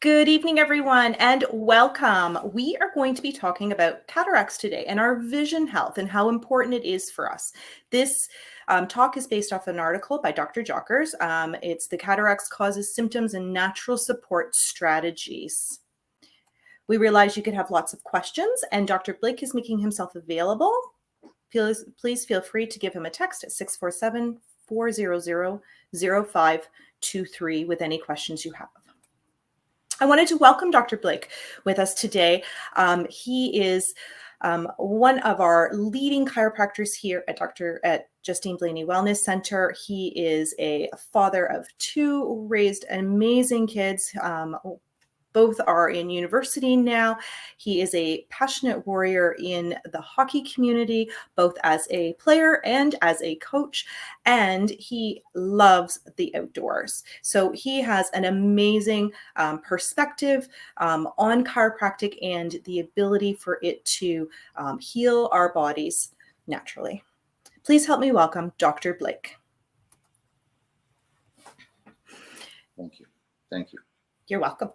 Good evening, everyone, and welcome. We are going to be talking about cataracts today and our vision health and how important it is for us. This talk is based off an article by Dr. Jockers. It's the Cataracts Causes, Symptoms, and Natural Support Strategies. We realize you could have lots of questions, and Dr. Blake is making himself available. Please feel free to give him a text at 647-400-0523 with any questions you have. I wanted to welcome Dr. Blake with us today. He is one of our leading chiropractors here at Justine Blainey Wellness Center. He is a father of two, raised amazing kids. Both are in university now. He is a passionate warrior in the hockey community, both as a player and as a coach, and he loves the outdoors. So he has an amazing perspective on chiropractic and the ability for it to heal our bodies naturally. Please help me welcome Dr. Blake. Thank you. Thank you. You're welcome.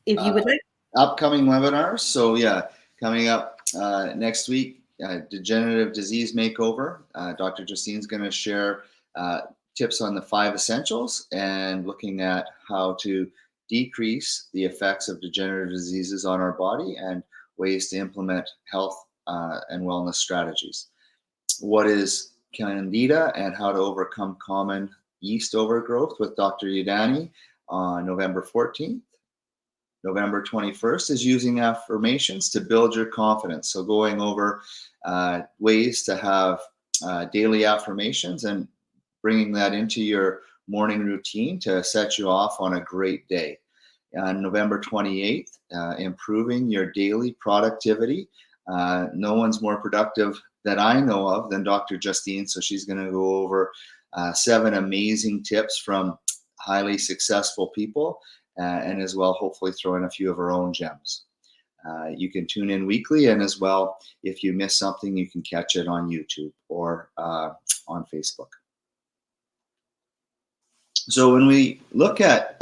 If you would like. Upcoming webinars. So yeah, coming up next week, degenerative disease makeover. Dr. Justine's going to share tips on the 5 essentials and looking at how to decrease the effects of degenerative diseases on our body and ways to implement health and wellness strategies. What is Candida and how to overcome common yeast overgrowth with Dr. Udani on November 14th. November 21st is using affirmations to build your confidence. So going over ways to have daily affirmations and bringing that into your morning routine to set you off on a great day. On November 28th, improving your daily productivity. No one's more productive that I know of than Dr. Justine. So she's going to go over 7 amazing tips from highly successful people. And as well, hopefully throw in a few of our own gems. You can tune in weekly, and as well, if you miss something, you can catch it on YouTube or on Facebook. So when we look at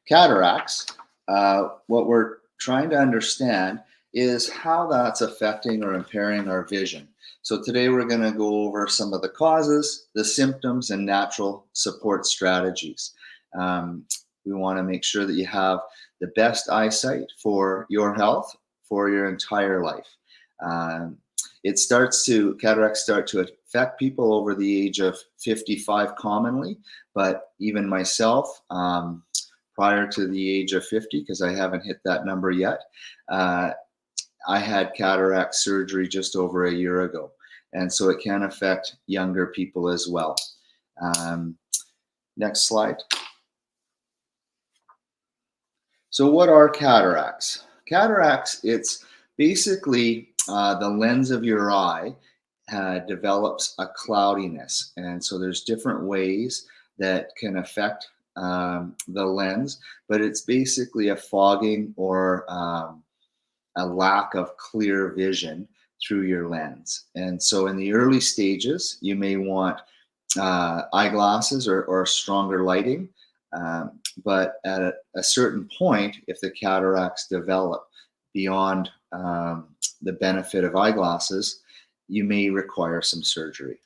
cataracts, what we're trying to understand is how that's affecting or impairing our vision. So today we're going to go over some of the causes, the symptoms, and natural support strategies. We want to make sure that you have the best eyesight for your health for your entire life. Cataracts start to affect people over the age of 55 commonly, but even myself, prior to the age of 50, because I haven't hit that number yet, I had cataract surgery just over a year ago. And so it can affect younger people as well. Next slide. So what are cataracts? Cataracts, it's basically the lens of your eye develops a cloudiness. And so there's different ways that can affect the lens, but it's basically a fogging or a lack of clear vision through your lens. And so in the early stages, you may want eyeglasses or stronger lighting. But at a certain point, if the cataracts develop beyond the benefit of eyeglasses, you may require some surgery.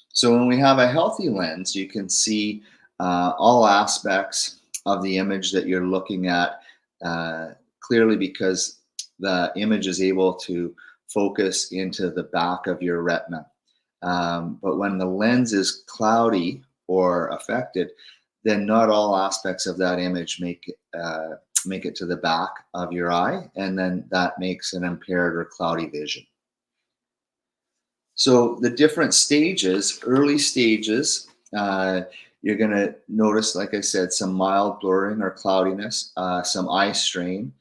So when we have a healthy lens, you can see all aspects of the image that you're looking at clearly because the image is able to focus into the back of your retina. But when the lens is cloudy or affected, then not all aspects of that image make it to the back of your eye, and then that makes an impaired or cloudy vision. So the different stages, early stages, you're going to notice, like I said, some mild blurring or cloudiness, some eye strain,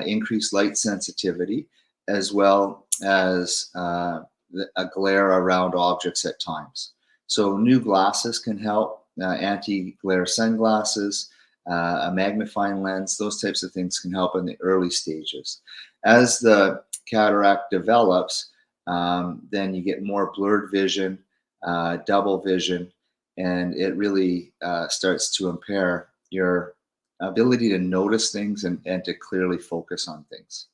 increased light sensitivity, as well as a glare around objects at times. So new glasses can help, anti-glare sunglasses, a magnifying lens, those types of things can help in the early stages. As the cataract develops, then you get more blurred vision, double vision, and it really starts to impair your ability to notice things and to clearly focus on things.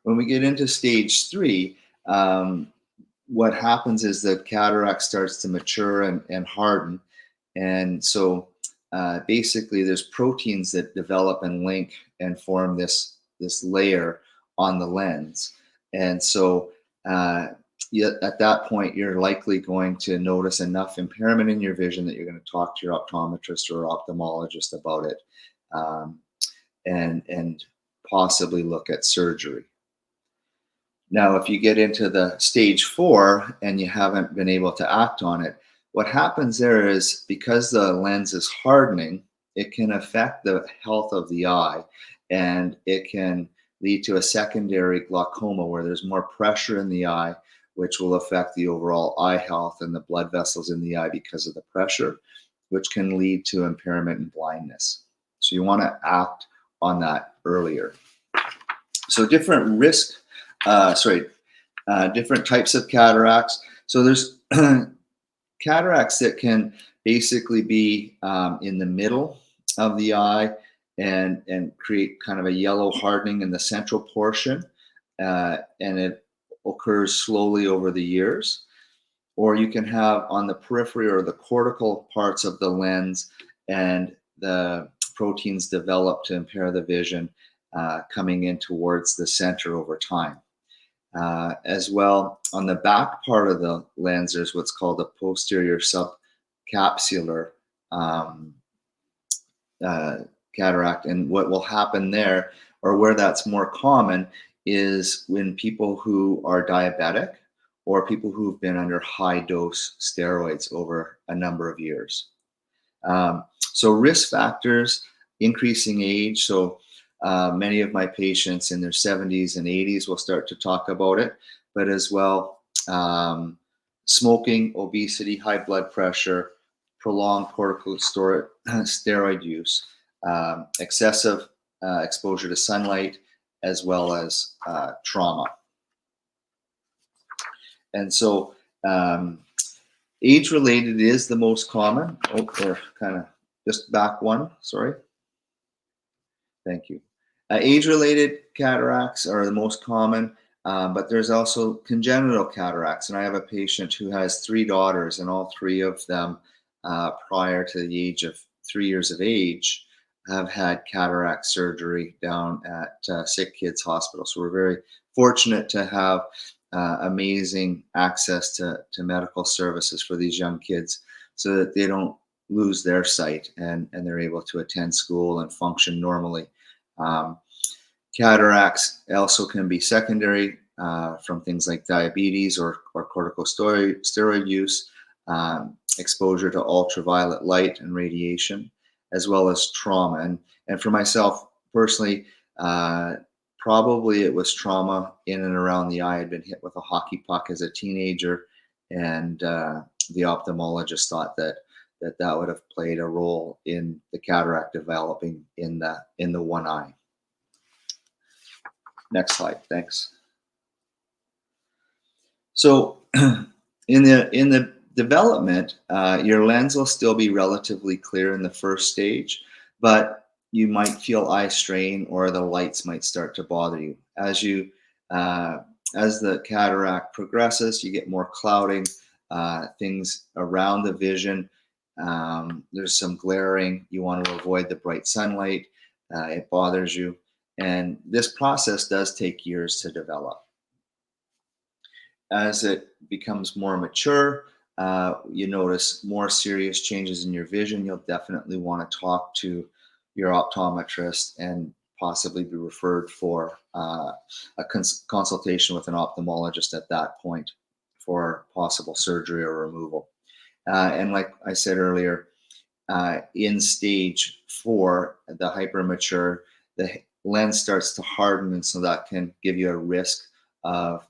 When we get into stage 3, what happens is the cataract starts to mature and harden. And so basically there's proteins that develop and link and form this layer on the lens. And so at that point, you're likely going to notice enough impairment in your vision that you're going to talk to your optometrist or ophthalmologist about it, and possibly look at surgery. Now, if you get into the stage 4 and you haven't been able to act on it, what happens there is because the lens is hardening, it can affect the health of the eye, and it can lead to a secondary glaucoma where there's more pressure in the eye, which will affect the overall eye health and the blood vessels in the eye because of the pressure, which can lead to impairment and blindness. So you want to act on that earlier. So different different types of cataracts. So there's cataracts that can basically be in the middle of the eye and create kind of a yellow hardening in the central portion, and it occurs slowly over the years. Or you can have on the periphery or the cortical parts of the lens, and the proteins develop to impair the vision, coming in towards the center over time. As well, on the back part of the lens, there's what's called a posterior subcapsular cataract. And what will happen there, or where that's more common, is when people who are diabetic or people who've been under high dose steroids over a number of years. So risk factors, increasing age. So many of my patients in their 70s and 80s will start to talk about it, but as well, smoking, obesity, high blood pressure, prolonged corticosteroid use, excessive exposure to sunlight, as well as trauma. And so age-related is the most common. Or kind of just back one, sorry. Thank you. Age-related cataracts are the most common, but there's also congenital cataracts. And I have a patient who has 3 daughters, and all 3 of them, prior to the age of 3 years of age, have had cataract surgery down at Sick Kids Hospital. So we're very fortunate to have amazing access to medical services for these young kids, so that they don't lose their sight and they're able to attend school and function normally. Cataracts also can be secondary from things like diabetes or corticosteroid use, exposure to ultraviolet light and radiation, as well as trauma. And for myself personally, probably it was trauma in and around the eye. I'd been hit with a hockey puck as a teenager, and the ophthalmologist thought that would have played a role in the cataract developing in the one eye. Next slide, thanks. So in the development, your lens will still be relatively clear in the first stage, but you might feel eye strain, or the lights might start to bother you. As the cataract progresses, you get more clouding, things around the vision. There's some glaring. You want to avoid the bright sunlight. It bothers you. And this process does take years to develop. As it becomes more mature, you notice more serious changes in your vision. You'll definitely want to talk to your optometrist and possibly be referred for a consultation with an ophthalmologist at that point for possible surgery or removal. And like I said earlier, in stage 4, the hypermature, the lens starts to harden, and so that can give you a risk of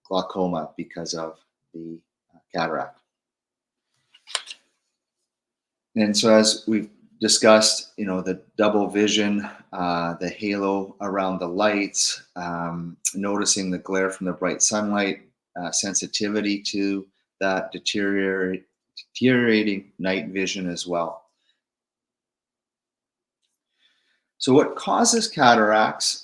glaucoma because of the cataract. And so, as we've discussed, the double vision, the halo around the lights, noticing the glare from the bright sunlight, sensitivity to that deteriorating night vision as well. So what causes cataracts?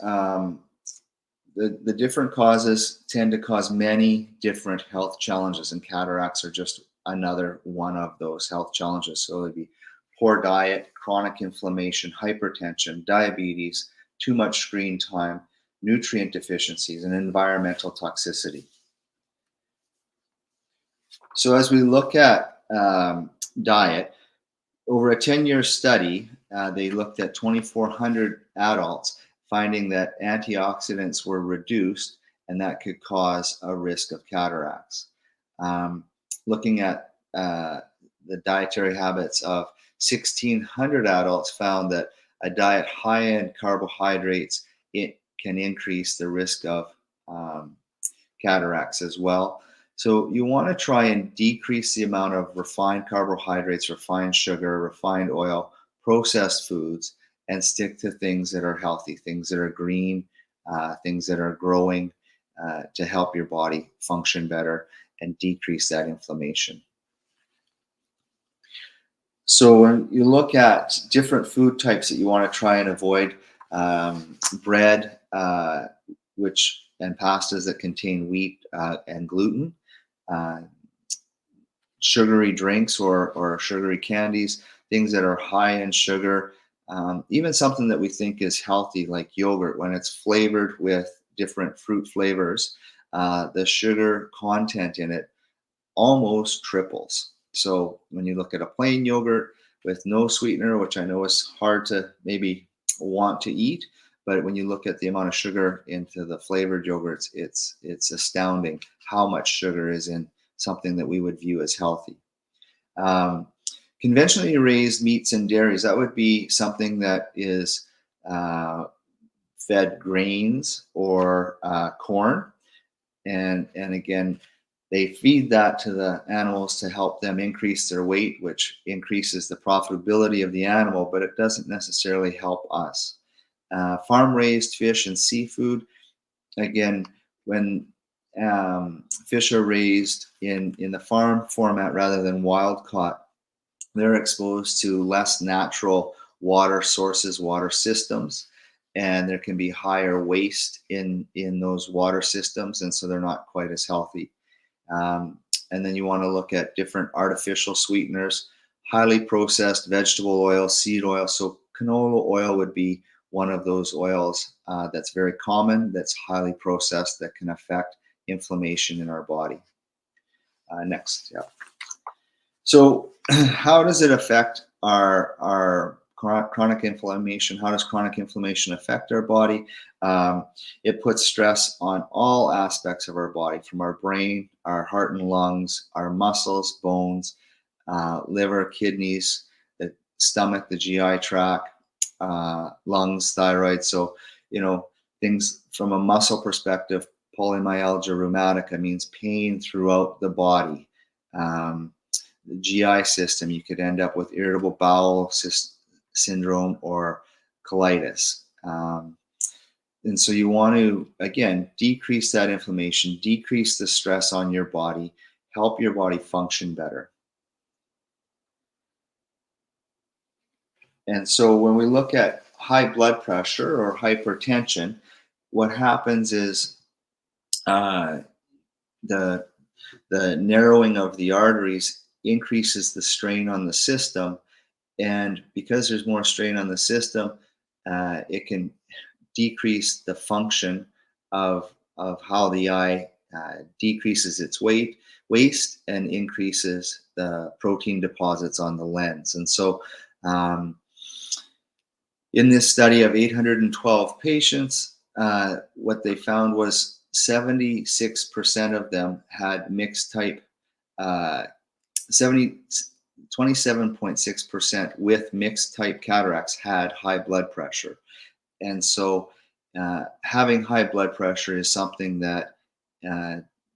The different causes tend to cause many different health challenges, and cataracts are just another one of those health challenges. So it'd be poor diet, chronic inflammation, hypertension, diabetes, too much screen time, nutrient deficiencies, and environmental toxicity. So as we look at diet, over a 10-year study, they looked at 2,400 adults, finding that antioxidants were reduced, and that could cause a risk of cataracts. Looking at the dietary habits of 1,600 adults found that a diet high in carbohydrates, it can increase the risk of cataracts as well. So you want to try and decrease the amount of refined carbohydrates, refined sugar, refined oil, processed foods, and stick to things that are healthy, things that are green, things that are growing to help your body function better and decrease that inflammation. So when you look at different food types that you want to try and avoid, bread, and pastas that contain wheat and gluten, sugary drinks or sugary candies, things that are high in sugar, even something that we think is healthy like yogurt, when it's flavored with different fruit flavors, the sugar content in it almost triples. So when you look at a plain yogurt with no sweetener, which I know is hard to maybe want to eat, but when you look at the amount of sugar into the flavored yogurts, it's astounding how much sugar is in something that we would view as healthy. Conventionally raised meats and dairies, that would be something that is fed grains or corn. And again, they feed that to the animals to help them increase their weight, which increases the profitability of the animal, but it doesn't necessarily help us. Farm-raised fish and seafood, again, when fish are raised in the farm format rather than wild caught, they're exposed to less natural water sources, water systems, and there can be higher waste in those water systems, and so they're not quite as healthy. And then you want to look at different artificial sweeteners, highly processed vegetable oil, seed oil. So canola oil would be one of those oils that's very common, that's highly processed, that can affect inflammation in our body. Next, yeah. So how does it affect our chronic inflammation? How does chronic inflammation affect our body? It puts stress on all aspects of our body, from our brain, our heart and lungs, our muscles, bones, liver, kidneys, the stomach, the GI tract, lungs, thyroid. So, things from a muscle perspective, polymyalgia rheumatica means pain throughout the body. The GI system, you could end up with irritable bowel syndrome or colitis. And so you want to, again, decrease that inflammation, decrease the stress on your body, help your body function better. And so when we look at high blood pressure or hypertension, what happens is the narrowing of the arteries increases the strain on the system. And because there's more strain on the system, it can decrease the function of how the eye decreases its waste and increases the protein deposits on the lens. And so in this study of 812 patients, what they found was 76% of them had mixed type, 27.6% with mixed type cataracts had high blood pressure. And so having high blood pressure is something that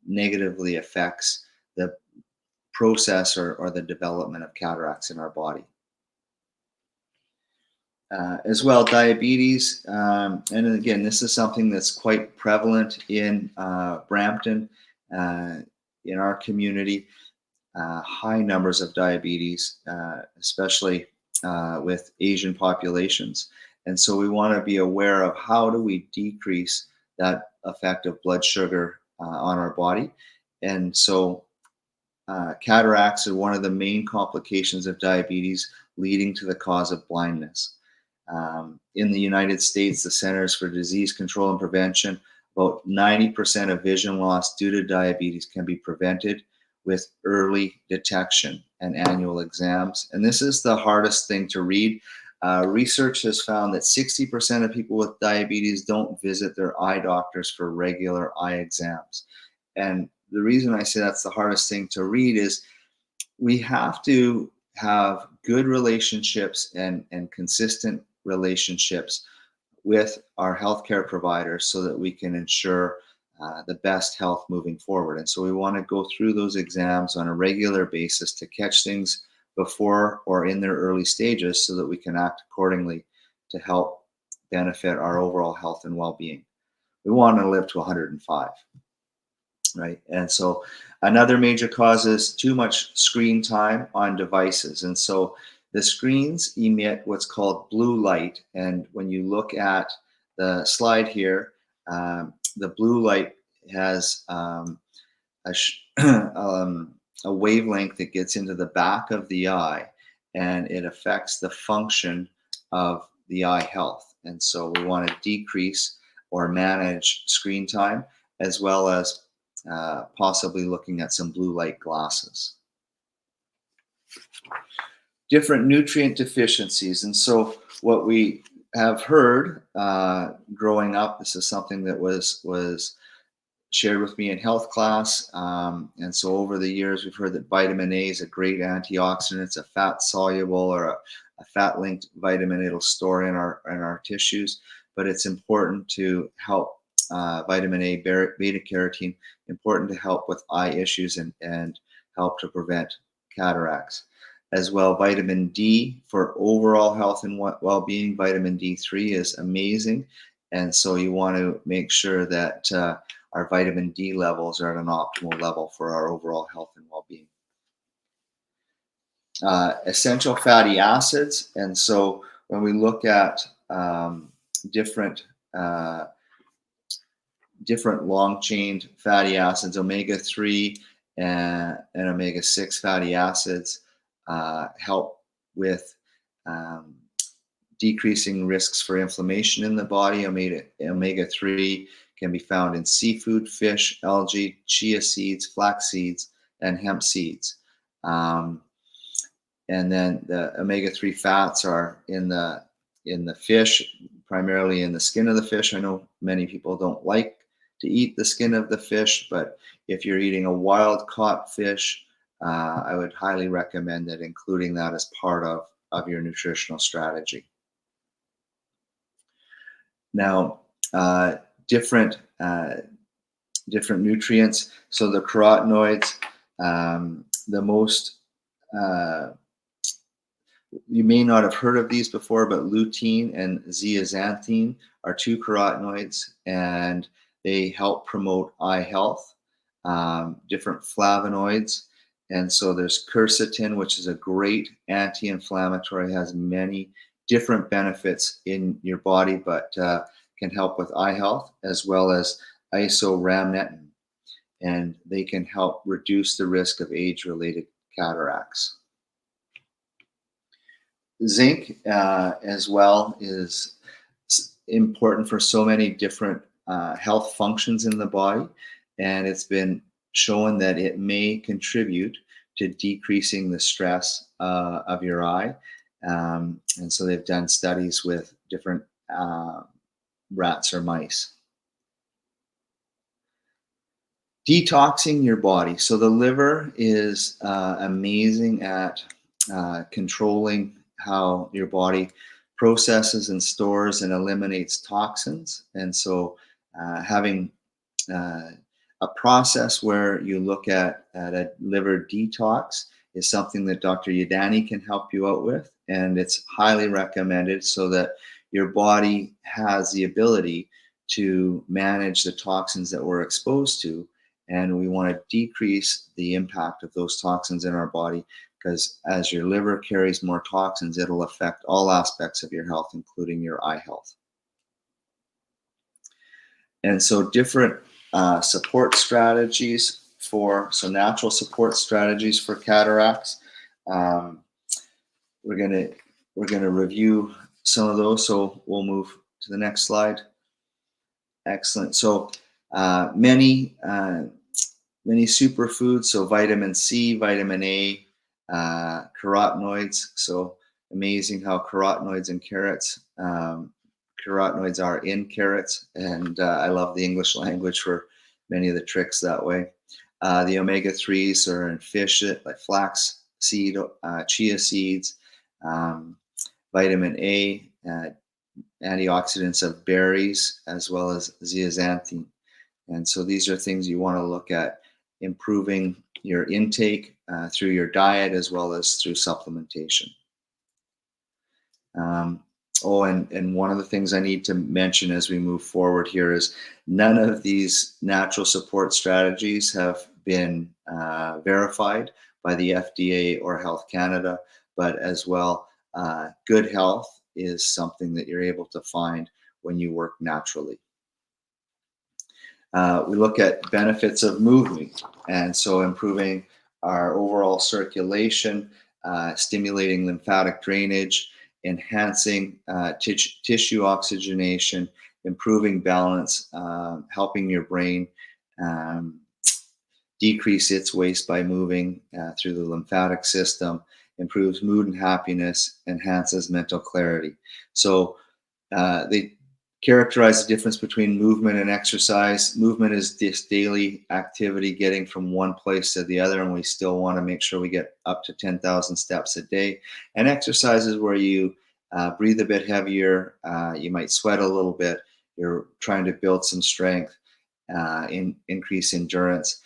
negatively affects the process or the development of cataracts in our body. As well, diabetes, and again, this is something that's quite prevalent in Brampton, in our community. high numbers of diabetes, especially with Asian populations. And so we want to be aware of how do we decrease that effect of blood sugar on our body. And so cataracts are one of the main complications of diabetes, leading to the cause of blindness. In the United States, the Centers for Disease Control and Prevention, about 90% of vision loss due to diabetes can be prevented with early detection and annual exams. And this is the hardest thing to read. Research has found that 60% of people with diabetes don't visit their eye doctors for regular eye exams. And the reason I say that's the hardest thing to read is we have to have good relationships and consistent relationships with our healthcare providers so that we can ensure the best health moving forward. And so we want to go through those exams on a regular basis to catch things before or in their early stages so that we can act accordingly to help benefit our overall health and well-being. We want to live to 105. Right. And so another major cause is too much screen time on devices. And so the screens emit what's called blue light. And when you look at the slide here, the blue light has a wavelength that gets into the back of the eye, and it affects the function of the eye health. And so we want to decrease or manage screen time, as well as possibly looking at some blue light glasses. Different nutrient deficiencies. And so what we have heard growing up, this is something that was shared with me in health class. And so over the years, we've heard that vitamin A is a great antioxidant. It's a fat soluble or a fat linked vitamin. It'll store in our tissues, but it's important to help vitamin A, beta carotene, important to help with eye issues and help to prevent cataracts. As well, vitamin D for overall health and well-being. Vitamin D3 is amazing. And so you want to make sure that our vitamin D levels are at an optimal level for our overall health and well-being. Essential fatty acids. And so when we look at different long-chained fatty acids, omega-3 and omega-6 fatty acids help with decreasing risks for inflammation in the body. Omega-3 can be found in seafood, fish, algae, chia seeds, flax seeds, and hemp seeds. And then the omega-3 fats are in the fish, primarily in the skin of the fish. I know many people don't like to eat the skin of the fish, but if you're eating a wild caught fish, I would highly recommend that including that as part of your nutritional strategy. Now, different nutrients. So the carotenoids, the most you may not have heard of these before, but lutein and zeaxanthin are two carotenoids, and they help promote eye health. Different flavonoids. And so there's quercetin, which is a great anti-inflammatory, has many different benefits in your body, but can help with eye health, as well as isoramnitin. And they can help reduce the risk of age-related cataracts. Zinc as well is important for so many different health functions in the body, and it's been shown that it may contribute to decreasing the stress of your eye. And so they've done studies with different rats or mice. Detoxing your body. So the liver is amazing at controlling how your body processes and stores and eliminates toxins. And so having a process where you look at a liver detox is something that Dr. Yadani can help you out with, and it's highly recommended so that your body has the ability to manage the toxins that we're exposed to And we want to decrease the impact of those toxins in our body, because as your liver carries more toxins, it'll affect all aspects of your health, including your eye health. And so different support strategies natural support strategies for cataracts. Um, we're gonna review some of those. So we'll move to the next slide. Excellent. So many superfoods. So vitamin C, vitamin A, carotenoids. So amazing how carotenoids and carrots. Carotenoids are in carrots, and I love the English language for many of the tricks that way. The omega-3s are in fish, like flax seed, chia seeds, vitamin A, antioxidants of berries, as well as zeaxanthin. And so these are things you want to look at improving your intake through your diet as well as through supplementation. And one of the things I need to mention as we move forward here is none of these natural support strategies have been verified by the FDA or Health Canada, but as well, good health is something that you're able to find when you work naturally. We look at benefits of movement, and so improving our overall circulation, stimulating lymphatic drainage, enhancing tissue oxygenation, improving balance, helping your brain decrease its waste by moving through the lymphatic system, improves mood and happiness, enhances mental clarity. So they characterize the difference between movement and exercise. Movement is this daily activity getting from one place to the other, and we still want to make sure we get up to 10,000 steps a day. And exercise is where you breathe a bit heavier, you might sweat a little bit, you're trying to build some strength, increase endurance.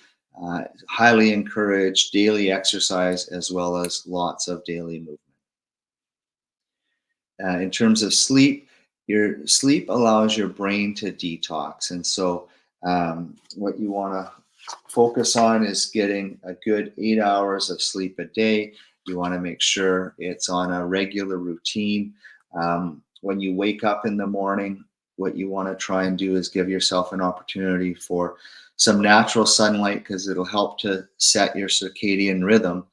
Highly encourage daily exercise as well as lots of daily movement. In terms of sleep, your sleep allows your brain to detox. And so what you want to focus on is getting a good 8 hours of sleep a day. You want to make sure it's on a regular routine. When you wake up in the morning, what you want to try and do is give yourself an opportunity for some natural sunlight, because it'll help to set your circadian rhythm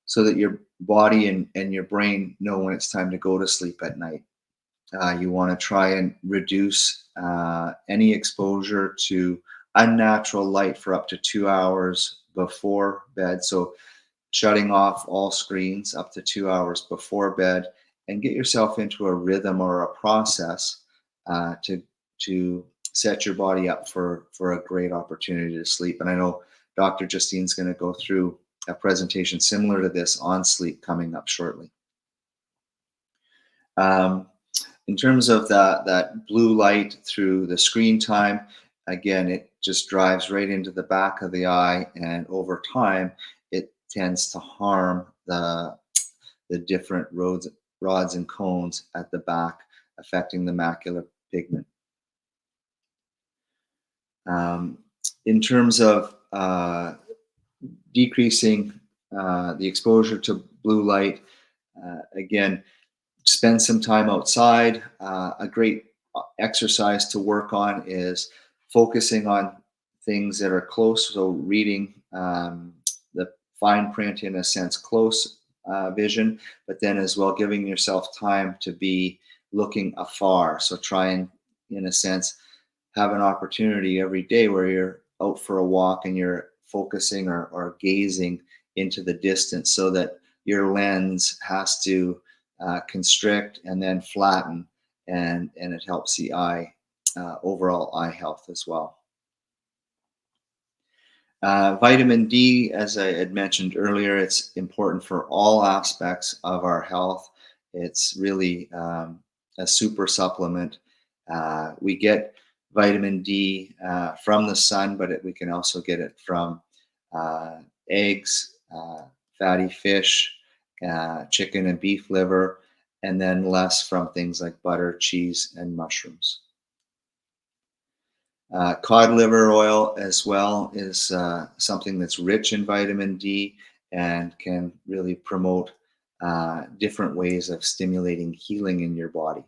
so that your body and your brain know when it's time to go to sleep at night. You want to try and reduce any exposure to unnatural light for up to 2 hours before bed. So shutting off all screens up to 2 hours before bed, and get yourself into a rhythm or a process to set your body up for a great opportunity to sleep. And I know Dr. Justine's going to go through a presentation similar to this on sleep coming up shortly. In terms of that blue light through the screen time, again, it just drives right into the back of the eye, and over time, it tends to harm the different rods and cones at the back, affecting the macular pigment. In terms of decreasing the exposure to blue light, again, spend some time outside. A great exercise to work on is focusing on things that are close. So reading the fine print, in a sense, close vision, but then as well giving yourself time to be looking afar. So try and, in a sense, have an opportunity every day where you're out for a walk and you're focusing or gazing into the distance, so that your lens has to constrict and then flatten, and it helps the eye, overall eye health as well. Vitamin D, as I had mentioned earlier, it's important for all aspects of our health. It's really a super supplement. We get vitamin D from the sun, but we can also get it from eggs, fatty fish, chicken and beef liver, and then less from things like butter, cheese, and mushrooms. Cod liver oil as well is something that's rich in vitamin D and can really promote different ways of stimulating healing in your body.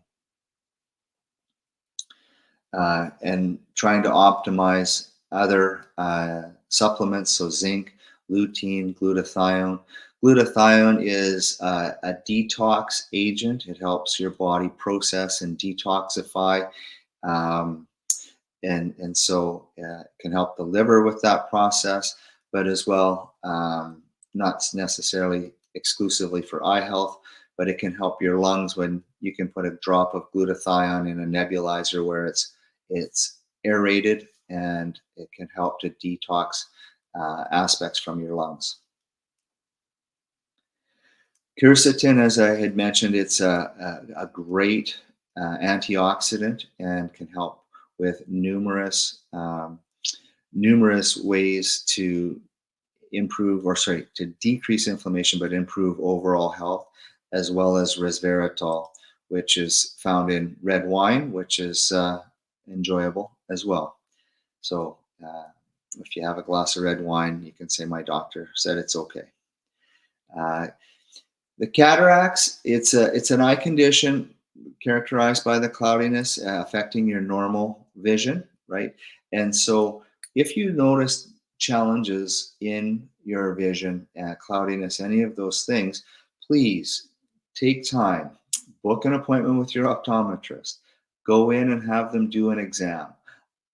And trying to optimize other supplements, so zinc, lutein, glutathione. Glutathione is a detox agent. It helps your body process and detoxify, um, and so it can help the liver with that process, but as well, not necessarily exclusively for eye health, but it can help your lungs when you can put a drop of glutathione in a nebulizer where it's aerated, and it can help to detox aspects from your lungs. Quercetin, as I had mentioned, it's a great antioxidant and can help with numerous ways to to decrease inflammation, but improve overall health, as well as resveratrol, which is found in red wine, which is enjoyable as well. So if you have a glass of red wine, you can say, my doctor said it's okay. The cataracts, it's an eye condition characterized by the cloudiness affecting your normal vision, right? And so if you notice challenges in your vision, cloudiness, any of those things, please take time, book an appointment with your optometrist, go in and have them do an exam.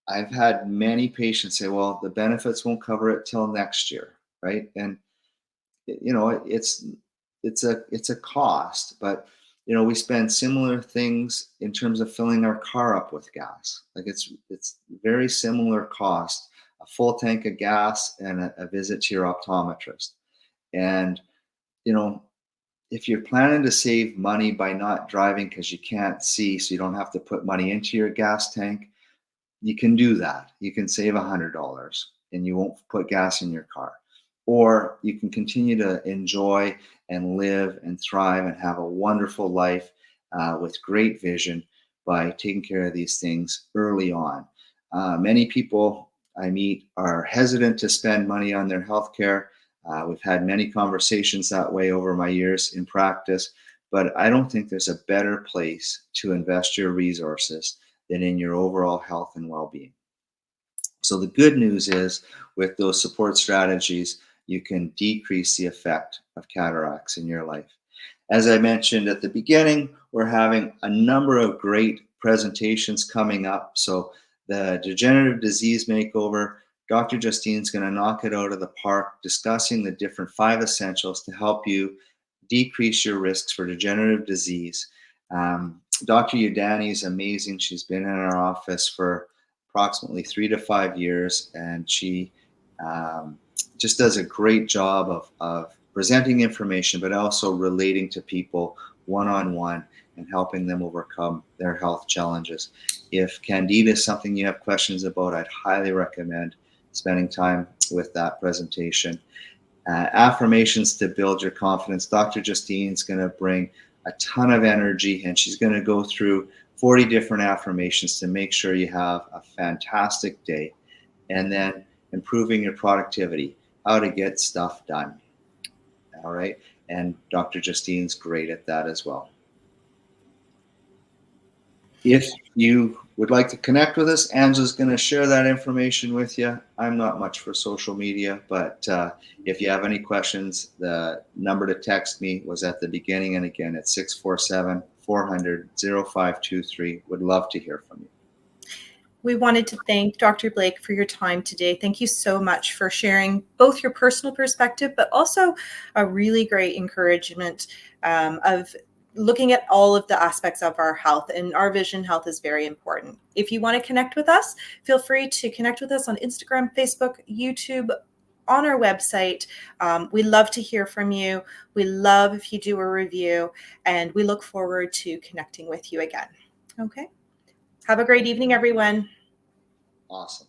I've had many patients say, well, the benefits won't cover it till next year, right? And it's a cost, but we spend similar things in terms of filling our car up with gas. Like it's very similar cost, a full tank of gas and a visit to your optometrist. And if you're planning to save money by not driving because you can't see, so you don't have to put money into your gas tank, you can do that. You can save $100 and you won't put gas in your car. Or you can continue to enjoy and live and thrive and have a wonderful life with great vision by taking care of these things early on. Many people I meet are hesitant to spend money on their health care. We've had many conversations that way over my years in practice, but I don't think there's a better place to invest your resources than in your overall health and well-being. So the good news is, with those support strategies, you can decrease the effect of cataracts in your life. As I mentioned at the beginning, we're having a number of great presentations coming up. So the degenerative disease makeover, Dr. Justine's going to knock it out of the park, discussing the different 5 essentials to help you decrease your risks for degenerative disease. Dr. Udani is amazing. She's been in our office for approximately 3 to 5 years, and she just does a great job of presenting information, but also relating to people one-on-one and helping them overcome their health challenges. If Candida is something you have questions about, I'd highly recommend spending time with that presentation. Affirmations to build your confidence. Dr. Justine's going to bring a ton of energy, and she's going to go through 40 different affirmations to make sure you have a fantastic day. And then improving your productivity, how to get stuff done. All right. And Dr. Justine's great at that as well. If you would like to connect with us, Angela's going to share that information with you. I'm not much for social media, but if you have any questions, the number to text me was at the beginning. And again, it's 647-400-0523. Would love to hear from you. We wanted to thank Dr. Blake for your time today. Thank you so much for sharing both your personal perspective, but also a really great encouragement of looking at all of the aspects of our health, and our vision health is very important. If you want to connect with us, feel free to connect with us on Instagram, Facebook, YouTube, on our website. We love to hear from you. We love if you do a review, and we look forward to connecting with you again. Okay. Have a great evening, everyone. Awesome.